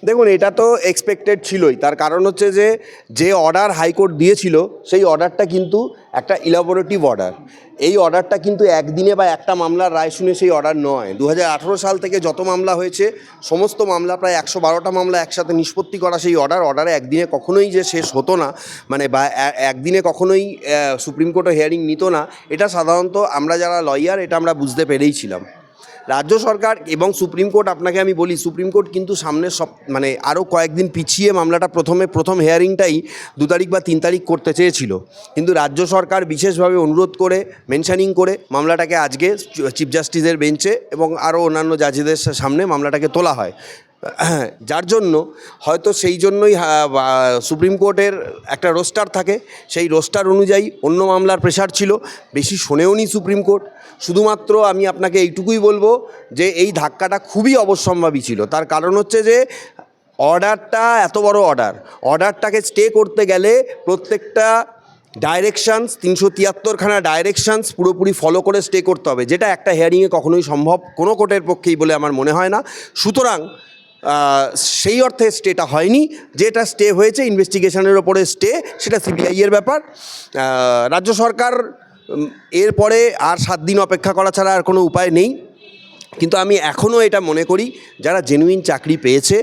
দেখুন, এটা তো এক্সপেক্টেড ছিলই। তার কারণ হচ্ছে যে অর্ডার হাইকোর্ট দিয়েছিল সেই অর্ডারটা কিন্তু একটা ইলাবোরেটিভ অর্ডার। এই অর্ডারটা কিন্তু একদিনে বা একটা মামলার রায় শুনে সেই অর্ডার নয়। 2018 সাল থেকে যত মামলা হয়েছে সমস্ত মামলা, প্রায় 112টা মামলা একসাথে নিষ্পত্তি করা সেই অর্ডারে একদিনে কখনোই যে শেষ হতো না, মানে বা একদিনে কখনোই সুপ্রিম কোর্টে হিয়ারিং নিত না, এটা সাধারণত আমরা যারা লয়ার এটা আমরা বুঝতে পেরেইছিলাম। রাজ্য সরকার এবং সুপ্রিম কোর্ট, আপনাকে আমি বলি, সুপ্রিম কোর্ট কিন্তু সামনের মানে আরও কয়েকদিন পিছিয়ে মামলাটা প্রথম হেয়ারিংটাই 2 তারিখ বা 3 তারিখ করতে চেয়েছিল, কিন্তু রাজ্য সরকার বিশেষভাবে অনুরোধ করে মেনশানিং করে মামলাটাকে আজকে চিফ জাস্টিসের বেঞ্চে এবং আরও অন্যান্য জাজেদের সামনে মামলাটাকে তোলা হয়। যার জন্য হয়তো সেই জন্যই সুপ্রিম কোর্টের একটা রোস্টার থাকে, সেই রোস্টার অনুযায়ী অন্য মামলার প্রেশার ছিল, বেশি শোনেওনি সুপ্রিম কোর্ট। শুধুমাত্র আমি আপনাকে এইটুকুই বলবো যে এই ধাক্কাটা খুবই অবশ্যম্ভাবী ছিল। তার কারণ হচ্ছে যে অর্ডারটা এত বড় অর্ডারটাকে স্টে করতে গেলে প্রত্যেকটা ডাইরেকশানস, 373খানা ডাইরেকশানস পুরোপুরি ফলো করে স্টে করতে হবে, যেটা একটা হিয়ারিংয়ে কখনোই সম্ভব কোনো কোর্টের পক্ষেই বলে আমার মনে হয় না। সুতরাং সেই অর্থে স্টেটা হয়নি। যেটা স্টে হয়েছে ইনভেস্টিগেশনের ওপরে স্টে, সেটা সিবিআইয়ের ব্যাপার। রাজ্য সরকার এরপরে আর 7 দিন অপেক্ষা করা ছাড়া আর কোনো উপায় নেই। কিন্তু আমি এখনও এটা মনে করি, যারা জেনুইন চাকরি পেয়েছে,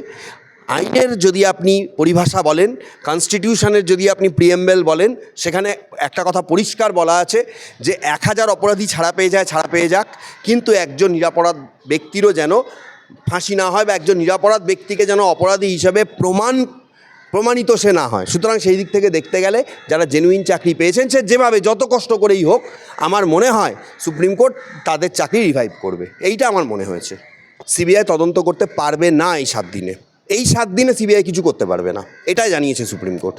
আইনের যদি আপনি পরিভাষা বলেন, কনস্টিটিউশনের যদি আপনি প্রিএম্বেল বলেন, সেখানে একটা কথা পরিষ্কার বলা আছে যে 1000 অপরাধী ছাড়া পেয়ে যাক, কিন্তু একজন নিরপরাধ ব্যক্তিরও যেন ফাঁসি না হয়, বা একজন নিরপরাধ ব্যক্তিকে যেন অপরাধী হিসাবে প্রমাণিত সে না হয়। সুতরাং সেই দিক থেকে দেখতে গেলে যারা জেনুইন চাকরি পেয়েছেন, সে যেভাবে যত কষ্ট করেই হোক, আমার মনে হয় সুপ্রিম কোর্ট তাদের চাকরি রিভাইভ করবে, এইটা আমার মনে হয়েছে। সিবিআই তদন্ত করতে পারবে না এই 7 দিনে। এই 7 দিনে সিবিআই কিছু করতে পারবে না, এটাই জানিয়েছে সুপ্রিম কোর্ট।